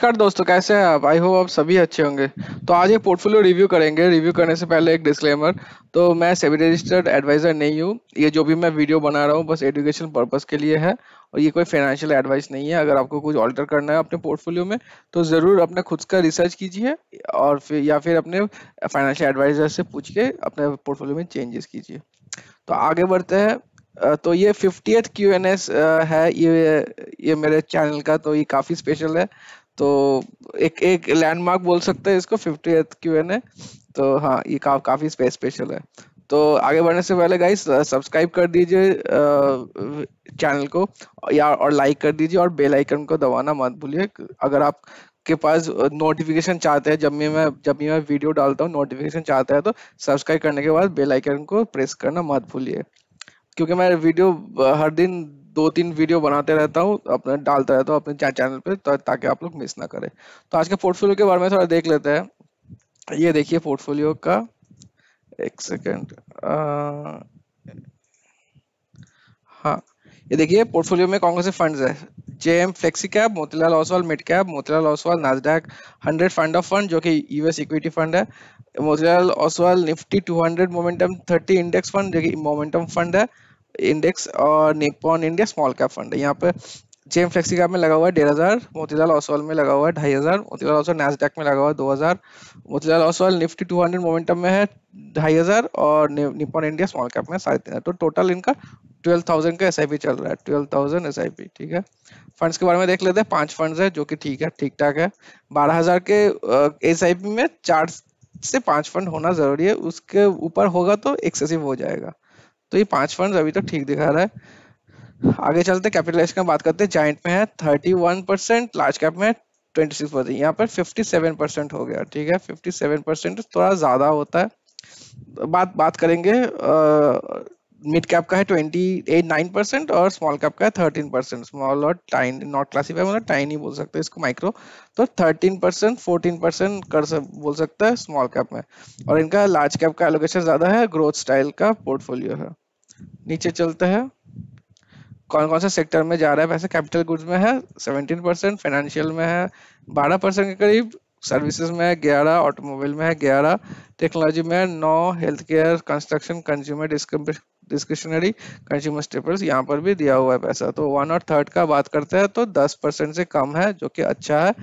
नमस्कार दोस्तों, कैसे हैं आप? आई होप आप सभी अच्छे होंगे। तो आज ये पोर्टफोलियो रिव्यू करेंगे। रिव्यू करने से पहले एक डिस्क्लेमर। तो मैं सेबी रजिस्टर्ड एडवाइजर नहीं हूँ। ये जो भी मैं वीडियो बना रहा हूँ बस एजुकेशन पर्पस के लिए है, और ये कोई फाइनेंशियल एडवाइस नहीं है। अगर आपको कुछ ऑल्टर करना है अपने पोर्टफोलियो में तो ज़रूर अपने खुद का रिसर्च कीजिए, और फिर अपने फाइनेंशियल एडवाइजर से पूछ के अपने पोर्टफोलियो में चेंजेस कीजिए। तो आगे बढ़ते हैं। तो ये 50th Q&A है ये मेरे चैनल का, तो ये काफ़ी स्पेशल है। तो एक एक लैंडमार्क बोल सकते हैं इसको, 50th Q&A। तो हाँ, ये काफ़ी स्पेशल है। तो आगे बढ़ने से पहले गाइस सब्सक्राइब कर दीजिए चैनल को, या और लाइक कर दीजिए, और बेल आइकन को दबाना मत भूलिए। अगर आप के पास नोटिफिकेशन चाहते हैं, जब भी मैं वीडियो डालता हूँ नोटिफिकेशन चाहते हैं, तो सब्सक्राइब करने के बाद बेल आइकन को प्रेस करना मत भूलिए। क्योंकि मैं वीडियो हर दिन 2-3 वीडियो बनाते रहता हूँ, अपने डालता रहता हूँ अपने चैनल पे, ताकि आप लोग मिस ना करें। तो आज के पोर्टफोलियो के बारे में थोड़ा देख लेते हैं। ये देखिए पोर्टफोलियो का, एक सेकेंड। हाँ, ये देखिए पोर्टफोलियो में कौन कौन से फंड्स है। JM flexi cap, Motilal Oswal mid cap, Motilal Oswal Nasdaq 100 fund of fund जो कि यूएस इक्विटी फंड है, Motilal Oswal Nifty 200 momentum 30 index fund जो कि मोमेंटम फंड है इंडेक्स, और Nippon India small cap fund है। यहाँ पे जेएम फ्लेक्सी कैप में लगा हुआ है 1,500, मोतीलाल ओसवाल में लगा हुआ है 2,500, मोतीलाल ओसवाल नैस्डैक में लगा हुआ है 2,000, मोतीलाल ओसवाल निफ्टी 200 मोमेंटम में है 2,500, और निप्पॉन इंडिया स्मॉल कैप में 3,500। तो टोटल इनका 12,000 का एसआईपी चल रहा है, 12,000 एसआईपी। ठीक है, फंड्स के बारे में देख लेते हैं। 5 फंड्स है जो कि ठीक है, ठीक ठाक है। 12,000 के एसआईपी में 4 से 5 फंड होना जरूरी है, उसके ऊपर होगा तो एक्सेसिव हो जाएगा। तो ये 5 फंड्स अभी तो ठीक दिखा रहा है। आगे चलते कैपिटलाइजेशन का बात करते हैं। जायंट में है 31%, लार्ज कैप में 26%, यहाँ पर 57% हो गया। ठीक है, 57% थोड़ा ज्यादा होता है। बात करेंगे मिड कैप का है 29%, और स्मॉल कैप का है 13%। स्मॉल और टाइन नॉट क्लासिफाई, मतलब टाइनी बोल सकते हैं इसको, माइक्रो। तो 13% 14% बोल सकता है स्मॉल कैप में। और इनका लार्ज कैप का एलोकेशन ज्यादा है, ग्रोथ स्टाइल का पोर्टफोलियो है। नीचे चलते हैं, कौन कौन से सेक्टर में जा रहा है पैसे। कैपिटल गुड्स में है 17%, फाइनेंशियल में है 12% के करीब, सर्विसेज में है 11, ऑटोमोबाइल में है 11, टेक्नोलॉजी में है 9, health care, construction, consumer discretionary, consumer staples, यहाँ पर भी दिया हुआ है पैसा। तो 1 और 3 का बात करते हैं तो 10% से कम है, जो कि अच्छा है।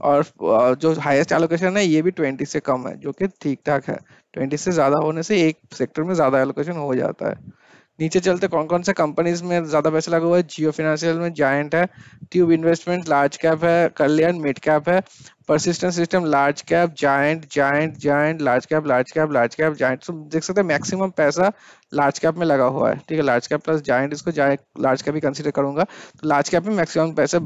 और जो हाईएस्ट एलोकेशन है ये भी 20 से कम है, जो कि ठीक ठाक है। 20 से ज्यादा होने से एक सेक्टर में ज्यादा एलोकेशन हो जाता है। नीचे चलते कौन कौन से कंपनीज में ज्यादा पैसा लगा हुआ है। जियो फाइनेंशियल में जायंट है, ट्यूब इन्वेस्टमेंट लार्ज कैप है, कल्याण मिड कैप है, persistent system large cap, giant giant giant large cap large cap large cap giant. तो देख सकते हैं मैक्सिमम पैसा लार्ज कैप में लगा हुआ है। ठीक है, लार्ज कैप प्लस जायंट, इसको लार्ज कैप ही कंसीडर करूंगा। तो लार्ज कैप में मैक्सिमम पैसे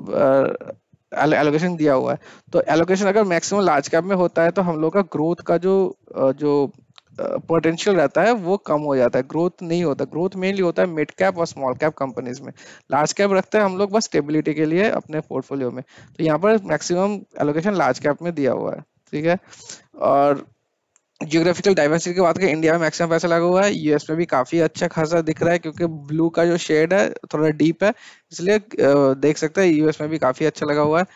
एलोकेशन दिया हुआ है। तो एलोकेशन अगर मैक्सिमम लार्ज कैप में होता है तो हम लोग का ग्रोथ का जो पोटेंशियल रहता है वो कम हो जाता है, ग्रोथ नहीं होता। ग्रोथ मेनली होता है मिड कैप और स्मॉल कैप कंपनीज में। लार्ज कैप रखते हैं हम लोग बस स्टेबिलिटी के लिए अपने पोर्टफोलियो में। तो यहाँ पर मैक्सिमम एलोकेशन लार्ज कैप में दिया हुआ है। ठीक है, और जियोग्राफिकल डाइवर्सिटी की बात करें, इंडिया में मैक्सिमम पैसा लगा हुआ है। यूएस में भी काफी अच्छा खासा दिख रहा है, क्योंकि ब्लू का जो शेड है थोड़ा डीप है, इसलिए देख सकते हैं यूएस में भी काफी अच्छा लगा हुआ है।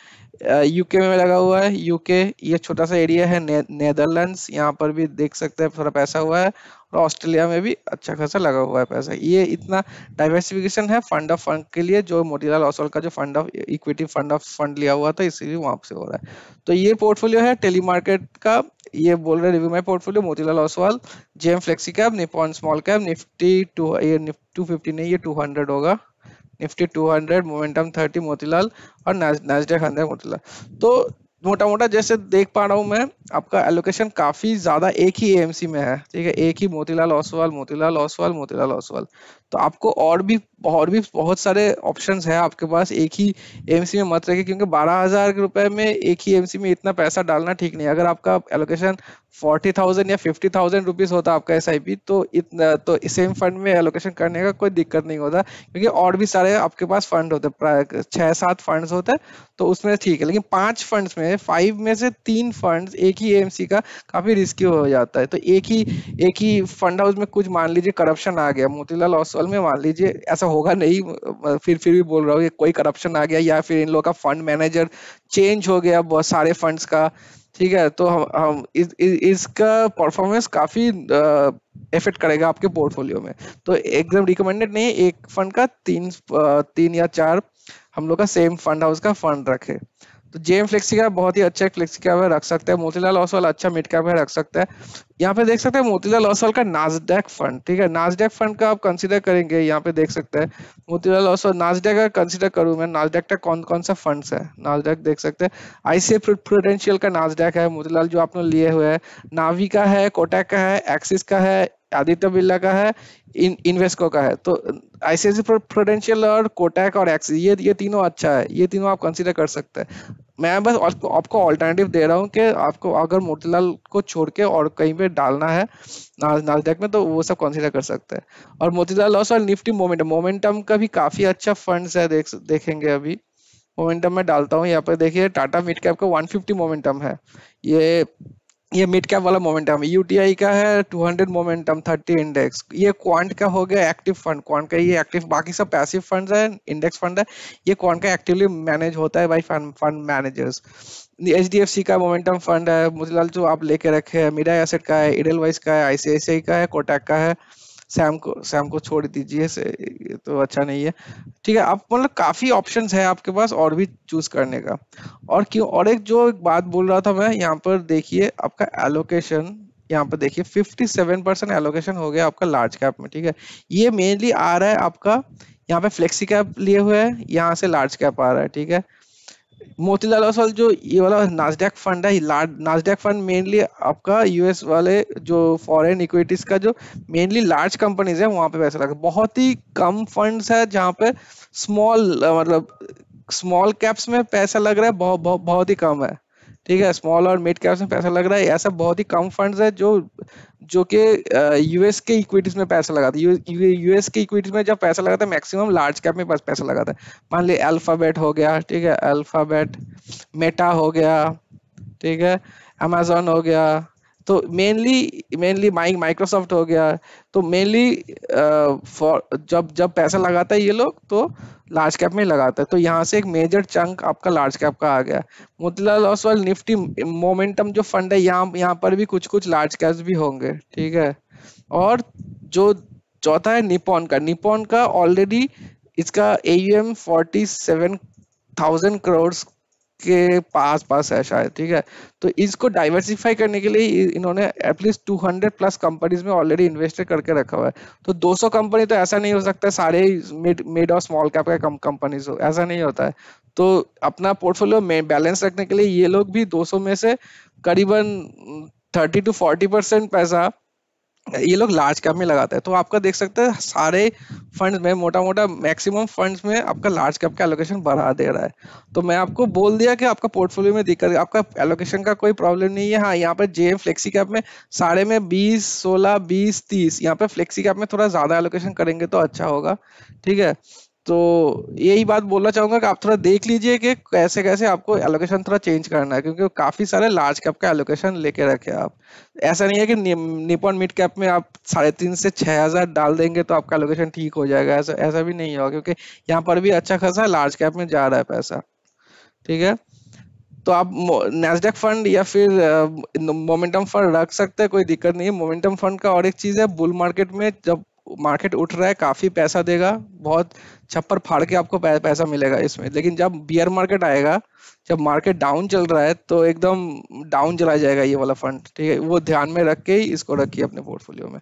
यूके में लगा हुआ है, यूके ये छोटा सा एरिया है। नेदरलैंड्स, यहाँ पर भी देख सकते हैं थोड़ा पैसा हुआ है। और ऑस्ट्रेलिया में भी अच्छा खासा लगा हुआ है पैसा। ये इतना डाइवर्सिफिकेशन है फंड ऑफ फंड के लिए, जो मोतीलाल ओसवाल का जो fund of equity fund of fund लिया हुआ था, इसीलिए वहां से हो रहा है। तो ये पोर्टफोलियो है टेली मार्केट का। ये बोल रहे review my portfolio, Motilal Oswal, JM flexi cap, Nippon small cap, Nifty 250 नहीं, ये 200 होगा, निफ्टी 200, मोमेंटम 30 मोतीलाल, और नैस्डैक 100 मोतीलाल। तो मोटा मोटा जैसे देख पा रहा हूं मैं, आपका एलोकेशन काफी ज्यादा एक ही एएमसी में है। ठीक है, एक ही मोतीलाल ओसवाल मोतीलाल ओसवाल मोतीलाल ओसवाल। तो आपको और भी बहुत सारे ऑप्शंस है आपके पास। एक ही एएमसी में मत रखिए, क्योंकि 12,000 रुपए में एक ही एएमसी में इतना पैसा डालना ठीक नहीं है। अगर आपका एलोकेशन 40,000 या 50,000 रुपीज होता आपका एसआईपी, तो इतना तो सेम फंड में एलोकेशन करने का कोई दिक्कत नहीं होता, क्योंकि और भी सारे आपके पास फंड होते, प्राय 6-7 फंड्स होते हैं, तो उसमें ठीक है। लेकिन 5 फंड्स में 5 में से 3 फंड्स एक ही एएमसी का काफी रिस्की हो जाता है। तो एक ही फंड हाउस में कुछ मान लीजिए करप्शन आ गया, मोतीलाल ऑसवाल में मान लीजिए ऐसा होगा नहीं, फिर भी बोल रहा हूँ, ये कोई करप्शन आ गया या फिर इन लोगों का फंड मैनेजर चेंज हो गया बहुत सारे फंड्स का, ठीक है, तो हम इसका परफॉर्मेंस काफी इफेक्ट करेगा आपके पोर्टफोलियो में। तो एकदम रिकमेंडेड नहीं है एक फंड का तीन या चार हम लोग का सेम फंड हाउस का फंड रखे। तो जेएम फ्लेक्सी कैप बहुत ही अच्छा फ्लेक्सी कैप है, रख सकते हैं। मोतीलाल ओसवाल अच्छा मिड कैप है, रख सकते हैं। यहाँ पे देख सकते हैं मोतीलाल ओसवाल का नास्डैक फंड, ठीक है, नास्डैक फंड का आप कंसीडर करेंगे, यहाँ पे देख सकते हैं मोतीलाल ओसवाल नास्डैक का कंसीडर करूँ मैं। नास्डैक का कौन कौन सा फंड्स है, नास्डैक देख सकते हैं, आईसीआई प्रूडेंशियल का नास्डैक है, मोतीलाल जो आपने लिए हुए है, नावी का है, कोटक का है, एक्सिस का है, आदित्य बिरला का है, इन्वेस्को का है। तो आईसीआईसीआई प्रूडेंशियल और कोटक और एक्सिस ये तीनों अच्छा है, ये तीनों आप कंसीडर कर सकते हैं। मैं बस आपको ऑल्टरनेटिव दे रहा हूँ कि आपको अगर मोतीलाल को छोड़ के और कहीं पे डालना है नास्डैक में तो वो सब कंसीडर कर सकते हैं। और मोतीलाल ओसवाल निफ्टी मोमेंटम का भी काफी अच्छा फंड्स है, देखेंगे अभी मोमेंटम में डालता हूँ। यहाँ पे देखिए टाटा मिड कैप का 150 मोमेंटम है, ये मिड कैप वाला मोमेंटम है। यूटीआई का है 200 मोमेंटम 30 इंडेक्स। ये क्वांट का हो गया एक्टिव फंड, क्वांट का ये एक्टिव, बाकी सब पैसिव फंड है, इंडेक्स फंड है। ये क्वांट का एक्टिवली मैनेज होता है बाई फंड मैनेजर्स। एचडीएफसी का मोमेंटम फंड है, मोतीलाल जो आप लेके रखे हैं, मिराई एसेट का है, इडेलवाइस का है, आईसीआईसीआई का है, कोटक का है। सैम को छोड़ दीजिए, ये तो अच्छा नहीं है, ठीक है। आप मतलब काफी ऑप्शंस है आपके पास और भी चूज करने का। और क्यों, और एक बात बोल रहा था मैं, यहाँ पर देखिए आपका एलोकेशन, यहाँ पर देखिए 57% एलोकेशन हो गया आपका लार्ज कैप में, ठीक है। ये मेनली आ रहा है आपका, यहाँ पे फ्लेक्सी कैप लिए हुए है, यहाँ से लार्ज कैप आ रहा है, ठीक है। मोतीलाल ओसवाल जो ये वाला नास्डैक फंड है, नास्डैक फंड मेनली आपका यूएस वाले जो फॉरेन इक्विटीज का जो मेनली लार्ज कंपनीज है वहां पे पैसा लगा, बहुत ही कम फंड्स है जहाँ पे मतलब स्मॉल कैप्स में पैसा लग रहा है, बहुत ही कम है, ठीक है। स्मॉल और मिड कैप्स में पैसा लग रहा है, ऐसा बहुत ही कम फंड्स है जो कि यूएस के इक्विटीज में पैसा लगाते हैं। यूएस के इक्विटीज में जब पैसा लगाता है मैक्सिमम लार्ज कैप में पैसा लगाता है। मान ली अल्फाबेट हो गया, ठीक है, अल्फाबेट, मेटा हो गया, ठीक है, अमेजोन हो गया, तो मेनली माइक्रोसॉफ्ट हो गया। तो मेनली जब पैसा लगाता है ये लोग तो लार्ज कैप में लगाता है, तो यहाँ से एक मेजर चंक आपका लार्ज कैप का आ गया। मोतीलाल ओसवाल निफ्टी मोमेंटम जो फंड है, यहाँ पर भी कुछ लार्ज कैप्स भी होंगे, ठीक है। और जो चौथा है निपॉन का ऑलरेडी इसका AUM 47,000 करोड़ के पास है शायद, ठीक है। तो इसको डाइवर्सिफाई करने के लिए इन्होंने एटलीस्ट 200 प्लस कंपनीज में ऑलरेडी इन्वेस्ट करके रखा हुआ है। तो 200 कंपनी तो ऐसा नहीं हो सकता सारे मिड और स्मॉल कैप का कंपनीज हो, ऐसा नहीं होता है। तो अपना पोर्टफोलियो में बैलेंस रखने के लिए ये लोग भी 200 में से करीबन 30 to 40% पैसा ये लोग लार्ज कैप में लगाते हैं। तो आपका देख सकते हैं सारे फंड्स में मोटा मोटा मैक्सिमम फंड्स में आपका लार्ज कैप का एलोकेशन बढ़ा दे रहा है। तो मैं आपको बोल दिया कि आपका पोर्टफोलियो में दिक्कत, आपका एलोकेशन का कोई प्रॉब्लम नहीं है। हाँ, यहाँ पे जेएम फ्लेक्सी कैप में सारे में 20, 16, 20, 30, यहाँ पे फ्लेक्सी कैप में थोड़ा ज्यादा एलोकेशन करेंगे तो अच्छा होगा, ठीक है। तो यही बात बोलना चाहूंगा कि आप थोड़ा देख लीजिए कि कैसे कैसे आपको एलोकेशन थोड़ा चेंज करना है, क्योंकि काफी सारे लार्ज कैप का एलोकेशन लेके रखे आप। ऐसा नहीं है कि निपॉन मिड कैप में आप 3,500 से 6,000 डाल देंगे तो आपका एलोकेशन ठीक हो जाएगा, ऐसा ऐसा भी नहीं होगा, क्योंकि यहाँ पर भी अच्छा खासा लार्ज कैप में जा रहा है पैसा, ठीक है। तो आप नैस्डैक फंड या फिर मोमेंटम फंड रख सकते हैं, कोई दिक्कत नहीं है। मोमेंटम फंड का और एक चीज है, बुल मार्केट में जब मार्केट उठ रहा है काफी पैसा देगा, बहुत छप्पर फाड़ के आपको पैसा मिलेगा इसमें। लेकिन जब बियर मार्केट आएगा, जब मार्केट डाउन चल रहा है तो एकदम डाउन चला जाएगा ये वाला फंड, ठीक है। वो ध्यान में रख के ही इसको रखिए अपने पोर्टफोलियो में।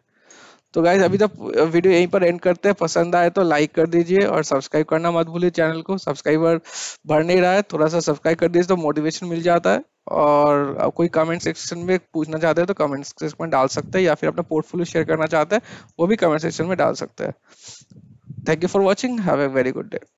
तो गाइस अभी तक वीडियो यहीं पर एंड करते हैं। पसंद आए तो लाइक कर दीजिए और सब्सक्राइब करना मत भूलिए चैनल को। सब्सक्राइबर बढ़ नहीं रहा है, थोड़ा सा सब्सक्राइब कर दीजिए तो मोटिवेशन मिल जाता है। और आप कोई कमेंट सेक्शन में पूछना चाहते हैं तो कमेंट सेक्शन में डाल सकते हैं, या फिर अपना पोर्टफोलियो शेयर करना चाहते हैं वो भी कमेंट सेक्शन में डाल सकते हैं। Thank you for watching, have a very good day.